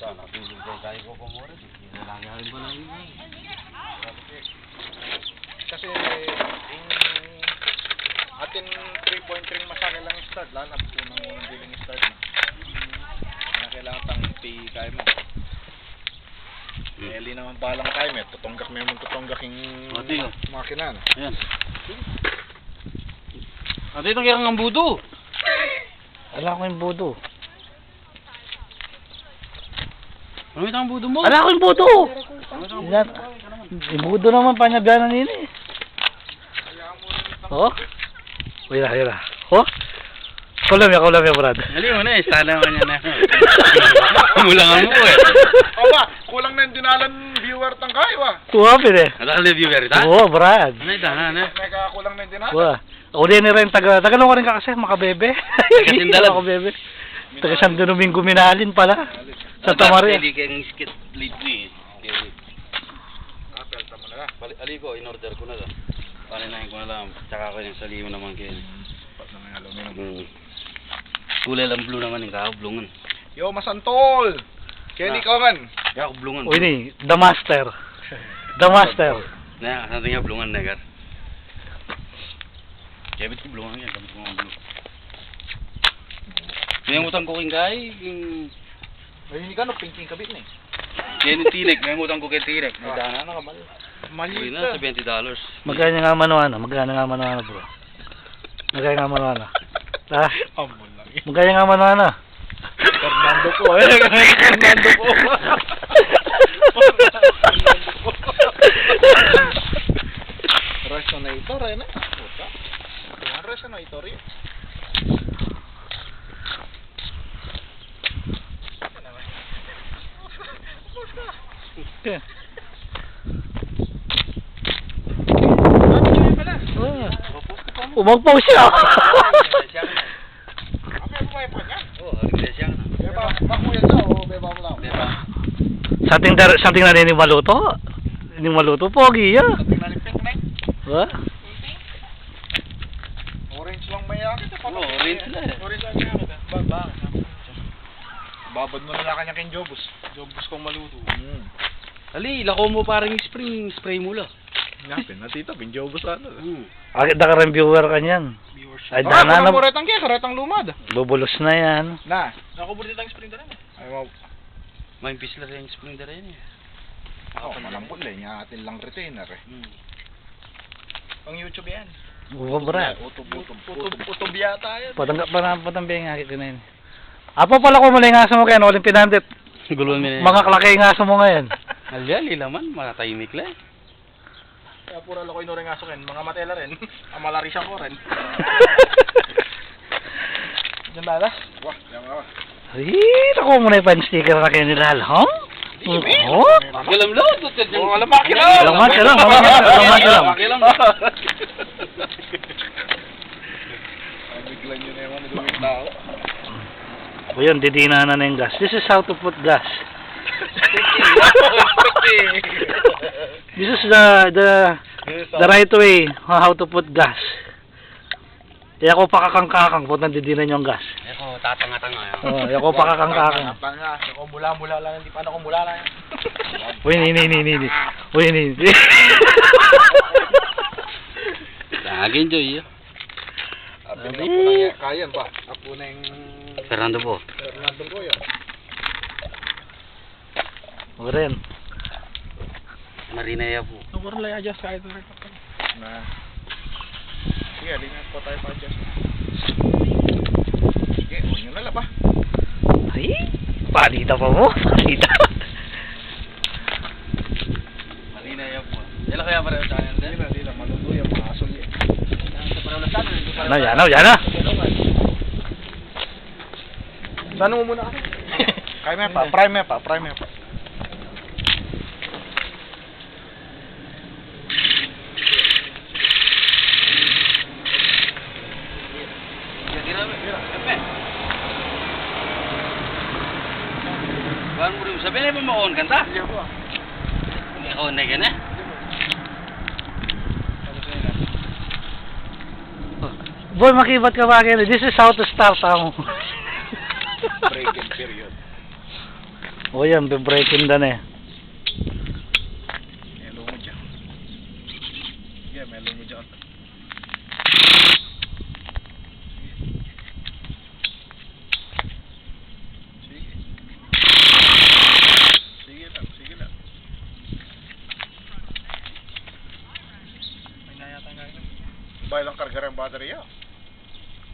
Sana, tingin ko tayo ko kumura. Nalangyarin ba lang yun? Kasi yung atin 3.3 masakit lang yung start. Lalo na unang biling start na. Kaya kailangan tang pay kaya mo. Eli naman palang kaya mo. Tutunggak mo yung tutunggak yung makina. Ayan. Ate, ito kaya ang budo. Ala ko yung budo. Ano ito ang budo mo? Ala ko yung budo! Yung budo naman panyaganan nila eh. Oh? Hira. Oh? Kulam ya, Brad. Hali mo na eh, sana naman yan na. Mulangan mo eh. Aba, kulang na yung dinalan viewer tang kayo Tuwapin eh. Nakalive you very ta? Oo, Brad. Ano ito, ano? May kakakulang na yung dinalan. Wah. Ako din rin tagalong ko rin ka kasi, makabebe. Taga-Sindalan. Makabebe. Taga San Domingo Minalin pala. Santa Maria. Hindi kayong skit late ni. Pelta mo na lang. Ali ko, in-order ko na lang. Paninahin ko na lang. Tsaka ko yung salimo naman kayo. Pat na nga aluminum. Kulay lang blue naman yung kakablungan. Yo, Masantol! Kenny Kongan! Kakablungan. Uy ni, The Master. The Master. Na, natin nga blungan na gar. Kebit ko blungan yan. Gamit ko nga blue. Mayangutang ko king kay. Ay, hindi ka no, pinking kabit na eh. Yan yung tinek. Mayangutang ko kay tinek. May dana na kamal. Maliit Uwi na, $70. Magkano nga manuano? Bro? Magkano nga manuano? Ha? Ambol lang eh. Magkano nga manuano? Fernando po eh. Fernando po. Resonator eh na. Puta. Kaya resonator eh. Umagpaw siya. Something na rin yung maluto. Yung maluto, pogi ya. Wah? Orange lang may yakit. Orange na eh. Orange lang may yakit. Babad mo na lang kanya king Jobus. Jobus kong maluto. Ali, lako mo parang spray mo lang. Ngapin, natito, pinjobus ano. Agad na ka rin viewer ka niyan. Ay, dana na. Kuretang kaya, kuretang lumad. Bubulos na yan. Na. Ako buritang spring dala na. Ay, wow. May pisla rin yung spring dala yun eh. Ako, malampot lang. Yung atin lang retainer eh. Pang YouTube yan. Oo, Brad. Utub yata yan. Patambay nga kita na yun. Apo pala ko mula yung aso mo kaya, walang pinandit. Gulon mo na yan. Mga klakay yung aso mo ngayon. Alyali laman, mga tahimik lang. Kaya pura lang ko inuring aso ken. Mga matela rin. Amalarisya ko rin. Diyan lala? Wah, yan nga. Ay, nakuha mo na yung pan-sticker na kayo nila, ha? Oo? Galam lang. Alam makina. Lamat ka lang, lamat ka lang. Biglan nyo na yung ano doon yung tao. O yun, didina na yung gas. This is how to put gas. This is the right way how to put gas. Kaya ko pakakangkakang put nandidinan yung gas. Ako, tatanga-tanga. Oh, kaya ko pakakangkakang. Tanga, ako mula-mula lang, hindi pa ako mula lang. Uy, ni. Uy, ni. Lagi enjoy yun. Kaya ba? Ako na yung Fernando po. Fernando po yan. O rin. Marinaya po. Nagkaroon lang adjust kahit na rin. Na. Sige, lingat po tayo pa-adjust. Sige, huwag nyo na ba? Ay, palita pa mo. Palita. Marinaya po. Yan kaya pareho sa kanya. Hindi na, maluto yung mga asol yan. Yan na. Saan mo muna kasi? Kaya pa, prime pa. Bahan mo rin. Sabihin mo ma-on kanta? On na gana? Boy, makibat ka ba kayo? This is how to start ang Break in period. O yan, be-breaking dan eh. Melo mo dyan. Sige, melo mo dyan. Sige. Sige lang, sige lang. May nayata nga yun. Ba ilang karga rin battery ah?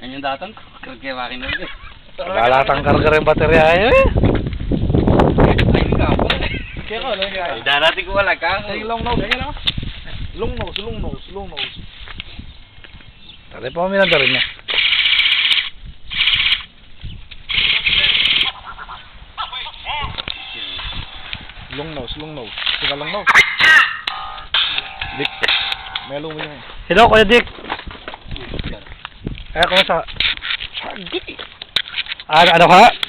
Yan yung datang ko. Kagkiwakin na rin. Lalatang karga rin baterya eh. Ay, hindi ka ako. Kaya ka, ano Ay, darating ko wala ka. Ay, long nose. Long nose, long nose, long nose. Tari pa kami rin niya. Long nose, long nose. Sige, long nose. Dick. Melo mo yun. Hello, Kuya Dick. Kumusta? Ano ka?